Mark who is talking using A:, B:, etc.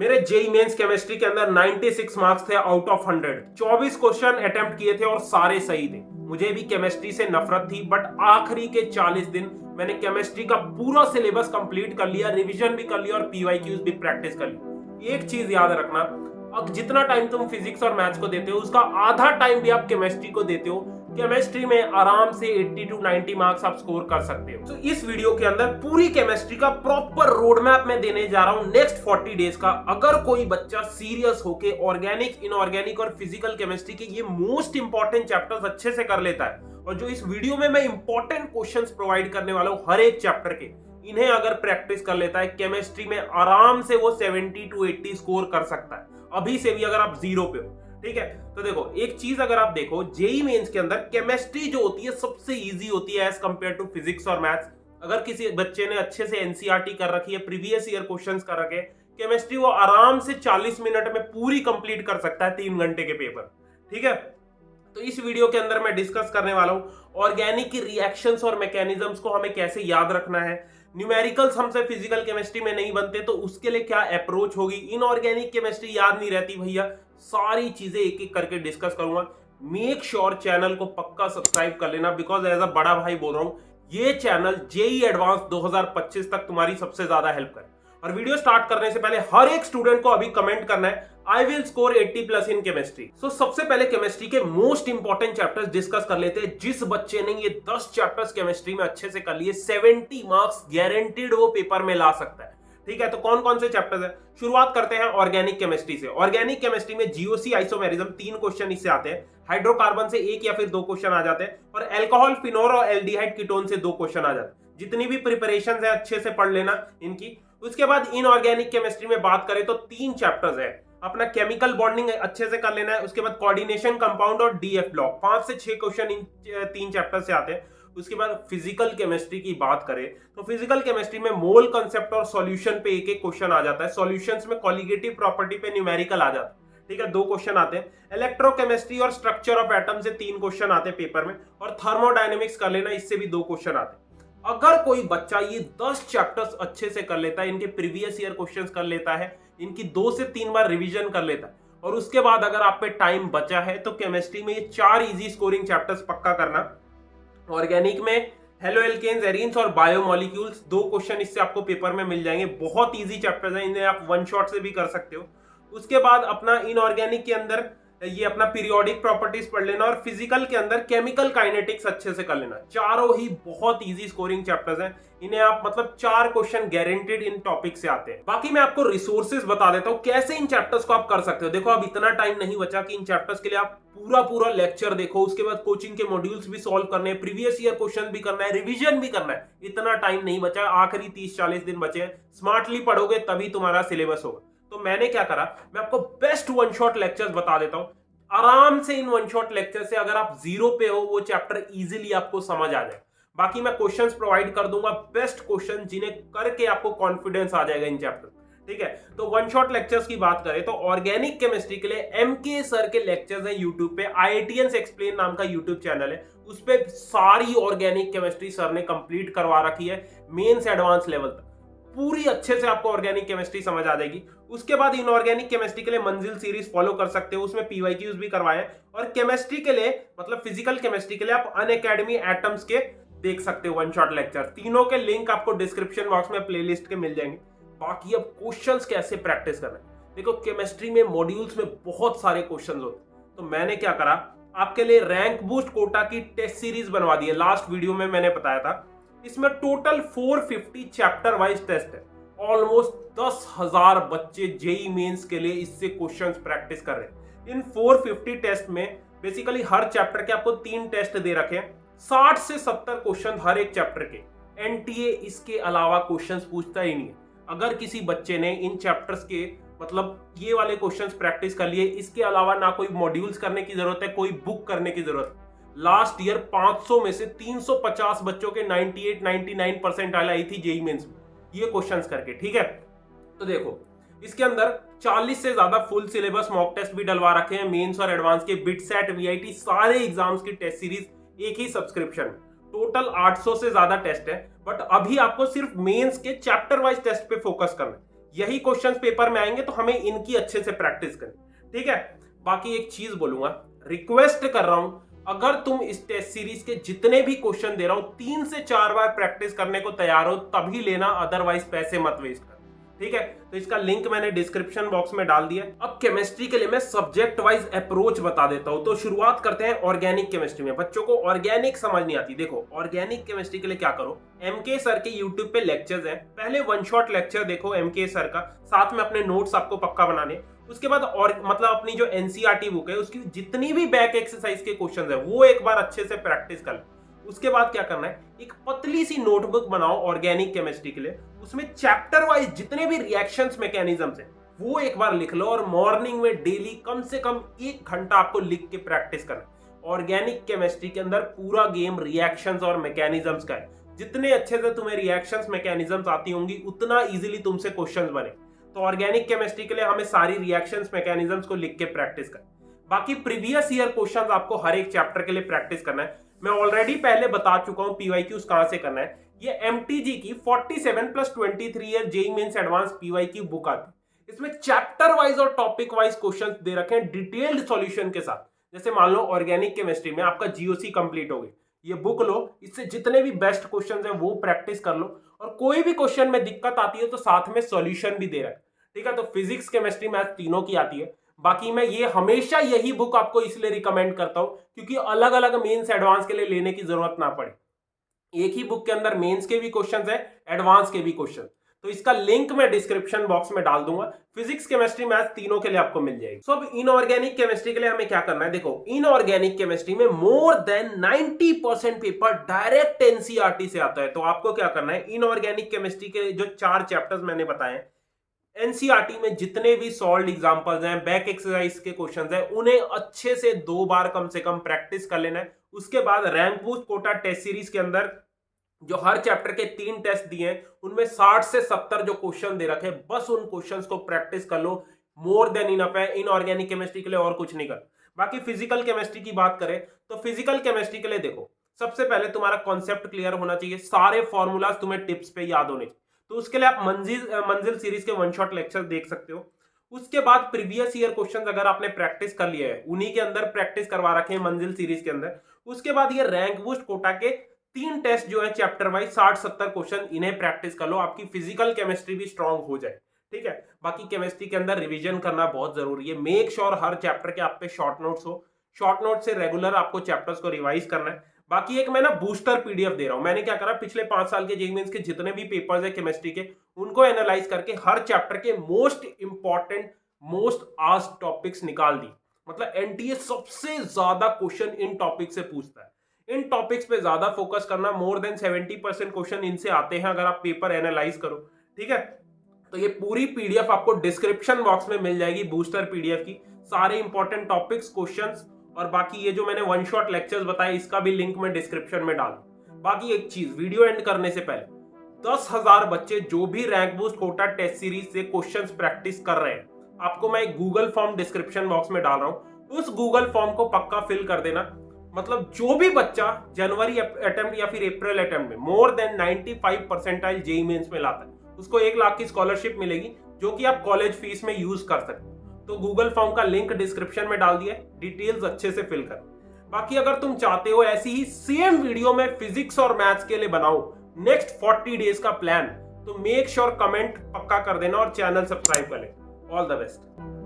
A: मेरे JEE mains chemistry के अंदर 96 मार्क्स थे आउट ऑफ 100। 24 क्वेश्चन अटेम्प्ट किए थे और सारे सही थे। मुझे भी केमिस्ट्री से नफरत थी, बट आखिरी के 40 दिन मैंने केमिस्ट्री का पूरा सिलेबस कंप्लीट कर लिया, रिवीजन भी कर लिया और पीवाईक्यूज भी प्रैक्टिस कर ली। एक चीज याद रखना, अब जितना टाइम तुम फिजिक्स और मैथ्स को देते हो उसका आधा टाइम भी आप केमिस्ट्री को देते हो। केमिस्ट्री में आराम से 80 to 90 मार्क्स आप स्कोर कर सकते हो। तो इस वीडियो के अंदर पूरी केमिस्ट्री का प्रॉपर रोड मैप मैं देने जा रहा हूं नेक्स्ट 40 डेज का। अगर कोई बच्चा सीरियस होके ऑर्गेनिक, इनऑर्गेनिक और फिजिकल केमिस्ट्री के ये मोस्ट इंपॉर्टेंट चैप्टर्स अच्छे से कर लेता है, और जो इस वीडियो में मैं इंपॉर्टेंट क्वेश्चंस प्रोवाइड करने वाला हूं हर एक चैप्टर के, इन्हें अगर प्रैक्टिस कर लेता है केमिस्ट्री में आराम से वो 70 to 80 स्कोर कर सकता है, अभी से भी अगर आप जीरो पे हो। ठीक है, तो देखो एक चीज अगर आप देखो, जेई मेंस के अंदर केमिस्ट्री जो होती है सबसे इजी होती है एज कंपेयर टू फिजिक्स और मैथ्स। अगर किसी बच्चे ने अच्छे से एनसीईआरटी कर रखी है, प्रीवियस ईयर क्वेश्चंस कर रखे, केमिस्ट्री वो आराम से 40 मिनट में पूरी कंप्लीट कर सकता है 3 घंटे के पेपर। ठीक है, तो इस वीडियो के अंदर मैं डिस्कस करने वाला हूं ऑर्गेनिक की रिएक्शंस और मैकेनिज्म्स को हमें कैसे याद रखना है। न्यूमेरिकल्स हमसे फिजिकल केमिस्ट्री में नहीं बनते, तो उसके लिए क्या अप्रोच होगी। इनऑर्गेनिक केमिस्ट्री याद नहीं रहती भैया, सारी चीजें एक एक करके डिस्कस करूंगा। मेक श्योर चैनल को पक्का सब्सक्राइब कर लेना, बिकॉज एज अ बड़ा भाई बोल रहा हूं, ये चैनल जेई एडवांस 2025 तक तुम्हारी सबसे ज्यादा हेल्प करे। और वीडियो स्टार्ट करने से पहले हर एक स्टूडेंट को अभी कमेंट करना है, I will score 80+ in chemistry. So सबसे पहले केमिस्ट्री के मोस्ट इंपॉर्टेंट चैप्टर्स डिस्कस कर लेते हैं। जिस बच्चे ने ये 10 चैप्टर्स केमिस्ट्री में अच्छे से कर लिए, 70 मार्क्स गारंटीड वो पेपर में ला सकता है। ठीक है, तो कौन कौन से चैप्टर्स है, शुरुआत करते हैं ऑर्गेनिक केमिस्ट्री से। ऑर्गेनिक केमिस्ट्री में जीओसी, आइसोमेरिज्म 3 क्वेश्चन इससे आते हैं। हाइड्रोकार्बन से 1 या फिर 2 क्वेश्चन आ जाते हैं, और अल्कोहल, फिनोल और एल्डिहाइड कीटोन से 2 क्वेश्चन आ जाते हैं। जितनी भी प्रिपरेशन है अच्छे से पढ़ लेना इनकी। उसके बाद इनऑर्गेनिक केमिस्ट्री में बात करें तो 3 चैप्टर्स है। अपना केमिकल बॉन्डिंग अच्छे से कर लेना है, उसके बाद कोऑर्डिनेशन, कंपाउंड और डीएफ ब्लॉक, 5 से 6 क्वेश्चन इन 3 चैप्टर से आते हैं। उसके बाद फिजिकल केमिस्ट्री की बात करें तो फिजिकल केमिस्ट्री में मोल कंसेप्ट और सॉल्यूशन पे एक एक क्वेश्चन आ जाता है। सॉल्यूशंस में कॉलिगेटिव प्रॉपर्टी पे न्यूमेरिकल आ जाता है। ठीक है, 2 क्वेश्चन आते हैं। इलेक्ट्रोकेमिस्ट्री और स्ट्रक्चर ऑफ एटम से 3 क्वेश्चन आते हैं पेपर में, और थर्मोडायनेमिक्स कर लेना, इससे भी 2 क्वेश्चन आते हैं। अगर कोई बच्चा ये 10 चैप्टर्स अच्छे से कर लेता है, इनके प्रीवियस ईयर क्वेश्चंस कर लेता है, इनकी 2 से 3 बार रिवीजन कर लेता है, और उसके बाद अगर आप पे टाइम बचा है तो केमिस्ट्री में ये 4 इजी स्कोरिंग चैप्टर्स पक्का करना। ऑर्गेनिक में हेलो एल्केन्स, एरीन्स और बायोमोलिक्यूल्स, 2 क्वेश्चन इससे आपको पेपर में मिल जाएंगे। बहुत इजी चैप्टर्स हैं, इन्हें आप वन शॉट से भी कर सकते हो। उसके बाद अपना इनऑर्गेनिक के अंदर ये अपना पीरियोडिक प्रॉपर्टीज पढ़ लेना, और फिजिकल के अंदर केमिकल काइनेटिक्स अच्छे से कर लेना। चारों ही बहुत इजी स्कोरिंग चैप्टर्स हैं, इन्हें आप मतलब 4 क्वेश्चन गारंटीड इन टॉपिक से आते हैं। बाकी मैं आपको रिसोर्सेज बता देता हूं कैसे इन चैप्टर्स को आप कर सकते हो। देखो अब इतना टाइम नहीं बचा कि इन चैप्टर्स के लिए आप पूरा लेक्चर देखो, उसके बाद कोचिंग के मॉड्यूल्स भी सॉल्व करने हैं, प्रीवियस ईयर क्वेश्चन भी करना है, रिवीजन भी करना है। इतना टाइम नहीं बचा, आखिरी 30-40 दिन बचे हैं। स्मार्टली पढ़ोगे तभी तुम्हारा सिलेबस होगा। तो मैंने क्या करा, मैं आपको बेस्ट वन शॉट लेक्चर्स बता देता हूं। आराम से इन वन शॉट लेक्चर से अगर आप जीरो पे हो, वो चैप्टर इजीली आपको समझ आ जाए। बाकी मैं क्वेश्चंस प्रोवाइड कर दूंगा, बेस्ट क्वेश्चन जिन्हें करके आपको कॉन्फिडेंस आ जाएगा इन चैप्टर। ठीक है, तो वन शॉट लेक्चर्स की बात करें तो ऑर्गेनिक केमिस्ट्री के लिए एमके सर के लेक्चर्स हैं यूट्यूब पे। आईआईटीएंस एक्सप्लेन नाम का यूट्यूब चैनल है, उस पे सारी ऑर्गेनिक केमिस्ट्री सर ने कंप्लीट करवा रखी है, मेंस एडवांस लेवल तक। पूरी अच्छे से आपको ऑर्गेनिक केमिस्ट्री समझ आ जाएगी। उसके बाद इनऑर्गेनिक केमिस्ट्री के लिए मंजिल सीरीज फॉलो कर सकते हो, उसमें पीवाईक्यूज भी करवाए। और केमिस्ट्री के लिए मतलब फिजिकल केमिस्ट्री के लिए आप अनअकैडमी एटम्स के देख सकते हो वन शॉट लेक्चर। तीनों के लिंक आपको डिस्क्रिप्शन बॉक्स में प्लेलिस्ट के मिल जाएंगे। बाकी अब क्वेश्चंस कैसे प्रैक्टिस करना है, देखो केमिस्ट्री में मॉड्यूल्स में बहुत सारे क्वेश्चंस होते हैं, तो मैंने क्या करा, आपके लिए रैंक बूस्ट कोटा की टेस्ट सीरीज बनवा दी है। लास्ट वीडियो में मैंने बताया था, इसमें टोटल 450 चैप्टर वाइज टेस्ट है। ऑलमोस्ट 10,000 बच्चे जेई मेंस के लिए इससे क्वेश्चंस प्रैक्टिस कर रहे हैं। इन 450 टेस्ट में बेसिकली हर चैप्टर के आपको 3 टेस्ट दे रखे हैं, 60 से 70 क्वेश्चन हर एक चैप्टर के। एनटीए इसके अलावा क्वेश्चंस पूछता ही नहीं है। अगर किसी बच्चे ने इन चैप्टर्स के मतलब ये वाले क्वेश्चंस प्रैक्टिस कर लिए, इसके अलावा ना कोई मॉड्यूल्स करने की जरूरत है, कोई बुक करने की जरूरत है। लास्ट ईयर 500 में से 350 बच्चों के 98-99 परसेंटाइल आई थी जेई मेंस में ये क्वेश्चंस करके। ठीक है, तो देखो इसके अंदर 40 से ज्यादा फुल सिलेबस मॉक टेस्ट भी डलवा रखे हैं, मेंस और एडवांस के, बिटसेट, वीआईटी सारे एग्जाम्स की टेस्ट सीरीज एक ही सब्सक्रिप्शन में। टोटल 800 से ज्यादा टेस्ट है, बट अभी आपको सिर्फ मेंस के चैप्टर वाइज टेस्ट पे फोकस करना है। यही क्वेश्चंस पेपर में आएंगे, तो हमें इनकी अच्छे से प्रैक्टिस करनी, ठीक है। बाकी एक चीज बोलूंगा, रिक्वेस्ट कर रहा हूं, अगर तुम इस टेस्ट सीरीज के जितने भी क्वेश्चन दे रहा हूं 3 से 4 बार प्रैक्टिस करने को तैयार हो तभी लेना, अदरवाइज पैसे मत वेस्ट कर, ठीक है। तो इसका लिंक मैंने डिस्क्रिप्शन बॉक्स में डाल दिया। अब केमिस्ट्री के लिए मैं सब्जेक्ट वाइज अप्रोच बता देता हूं। तो शुरुआत करते हैं ऑर्गेनिक केमिस्ट्री में। बच्चों को ऑर्गेनिक समझ नहीं आती, देखो ऑर्गेनिक केमिस्ट्री के लिए क्या करो, एमके सर के यूट्यूब पे लेक्चर्स हैं, पहले वन शॉट लेक्चर देखो एमके सर का, साथ में अपने नोट्स आपको पक्का बनाने। उसके बाद और मतलब अपनी जो एनसीईआरटी बुक है उसकी जितनी भी बैक एक्सरसाइज के क्वेश्चन है वो एक बार अच्छे से प्रैक्टिस कर। उसके बाद क्या करना है, एक पतली सी नोटबुक बनाओ ऑर्गेनिक केमिस्ट्री के लिए, उसमें चैप्टर वाइज जितने भी रिएक्शंस मैकेनिज्म्स हैं वो एक बार लिख लो, और मॉर्निंग में डेली कम से कम 1 घंटा आपको लिख के प्रैक्टिस करना। ऑर्गेनिक केमिस्ट्री के अंदर पूरा गेम रिएक्शंस और मैकेनिज्म्स का है। जितने अच्छे से तुम्हें रिएक्शंस मैकेनिज्म्स आती होंगी उतना इजीली तुमसे क्वेश्चंस बने। तो ऑर्गेनिक केमिस्ट्री के लिए हमें सारी रिएक्शंस मैकेनिज्म्स को लिख के प्रैक्टिस कर। बाकी प्रीवियस ईयर क्वेश्चंस आपको हर एक चैप्टर के लिए प्रैक्टिस करना है। मैं ऑलरेडी पहले बता चुका हूं पीवाईक्यूज कहां से करना है। ये एमटीजी की 47+23 year JEE mains advance PYQ book आती। इसमें चैप्टर वाइज और टॉपिक वाइज क्वेश्चंस दे रखे हैं डिटेल्ड सॉल्यूशन के साथ। जैसे मान लो ऑर्गेनिक केमिस्ट्री में आपका जीओसी कंप्लीट हो गई, ये बुक लो, इससे जितने भी बेस्ट क्वेश्चंस हैं वो प्रैक्टिस कर लो, और कोई भी क्वेश्चन में दिक्कत आती है तो साथ में सॉल्यूशन भी दे रहा है, ठीक है। तो फिजिक्स केमिस्ट्री मैथ तीनों की आती है। बाकी मैं ये हमेशा यही बुक आपको इसलिए रिकमेंड करता हूं क्योंकि अलग अलग मेंस एडवांस के लिए लेने की जरूरत ना पड़े। एक ही बुक के अंदर मेंस के भी क्वेश्चंस है, एडवांस के भी क्वेश्चन। तो इसका लिंक मैं डिस्क्रिप्शन बॉक्स में डाल दूंगा। फिजिक्स केमिस्ट्री मैथ तीनों के लिए आपको मिल जाएगी। सो अब इनऑर्गेनिक केमिस्ट्री के लिए हमें क्या करना है, देखो इनऑर्गेनिक केमिस्ट्री में more then 90% paper direct NCERT से आता है। तो आपको क्या करना है, इनऑर्गेनिक केमिस्ट्री के जो 4 चैप्टर्स मैंने बताए एनसीईआरटी में जितने भी सॉल्व्ड एग्जांपल्स हैं, बैक एक्सरसाइज के क्वेश्चंस हैं, उन्हें अच्छे से 2 बार कम से कम प्रैक्टिस कर लेना है। उसके बाद rank boost Kota test series के अंदर जो हर चैप्टर के 3 टेस्ट दिए हैं उनमें 60 से 70 जो क्वेश्चन दे रखे हैं, बस उन क्वेश्चंस को प्रैक्टिस कर लो, मोर देन इनफ है इनऑर्गेनिक केमिस्ट्री के लिए, और कुछ नहीं कर। बाकी फिजिकल केमिस्ट्री की बात करें तो फिजिकल केमिस्ट्री के लिए देखो सबसे पहले तुम्हारा कॉन्सेप्ट क्लियर होना चाहिए, सारे फॉर्मूलाज तुम्हें टिप्स पे याद होने चाहिए। तो उसके लिए आप मंजिल सीरीज के वन शॉट लेक्चर देख सकते हो। उसके बाद प्रीवियस ईयर क्वेश्चंस अगर आपने प्रैक्टिस कर लिया है, उन्हीं के अंदर प्रैक्टिस करवा रखे हैं मंजिल सीरीज के अंदर। उसके बाद ये रैंक बूस्ट कोटा के 3 टेस्ट जो है चैप्टर वाइज 60-70 क्वेश्चन, इन्हें प्रैक्टिस कर लो, आपकी फिजिकल केमिस्ट्री भी स्ट्रांग हो जाए, ठीक है। बाकी केमिस्ट्री के अंदर रिवीजन करना बहुत जरूरी है। मेक श्योर हर चैप्टर के आप पे शॉर्ट नोट्स हो, शॉर्ट नोट से रेगुलर आपको चैप्टर्स को रिवाइज करना है। बाकी एक मैं ना बूस्टर पीडीएफ दे रहा हूं। मैंने क्या करा, पिछले 5 साल के जेईई मेंस के जितने भी पेपर्स है केमिस्ट्री के, उनको एनालाइज करके हर चैप्टर के most important most asked topics निकाल दी। मतलब एनटीए सबसे ज्यादा क्वेश्चन इन टॉपिक से पूछता है। इन टॉपिक्स पे ज्यादा फोकस करना, मोर देन 70% क्वेश्चन इनसे आते हैं अगर आप पेपर एनालाइज करो, ठीक है। तो ये पूरी पीडीएफ आपको डिस्क्रिप्शन बॉक्स में मिल जाएगी, बूस्टर पीडीएफ की, सारे इंपॉर्टेंट टॉपिक्स, क्वेश्चंस, और बाकी ये जो मैंने वन शॉट लेक्चर्स बताए इसका भी लिंक मैं डिस्क्रिप्शन में डाल। बाकी एक चीज, वीडियो एंड करने से पहले 10,000 बच्चे जो भी rank boost Kota test series से क्वेश्चंस प्रैक्टिस कर रहे हैं, आपको मैं एक गूगल फॉर्म डिस्क्रिप्शन बॉक्स में डाल रहा हूं, उस गूगल फॉर्म को पक्का फिल कर देना। मतलब जो भी बच्चा जनवरी अटेम्प्ट या फिर अप्रैल अटेम्प्ट में more than 95 percentile JEE mains में लाता है, उसको 1 लाख की स्कॉलरशिप मिलेगी, जो कि आप कॉलेज फीस में यूज कर सकते हो। तो गूगल फॉर्म का लिंक डिस्क्रिप्शन में डाल दिया है, डिटेल्स अच्छे से फिल कर। बाकी अगर तुम चाहते हो ऐसी ही सेम वीडियो में फिजिक्स और मैथ्स के लिए बनाऊं नेक्स्ट 40 डेज का प्लान, तो मेक श्योर कमेंट पक्का कर देना और चैनल सब्सक्राइब कर ले। All the best.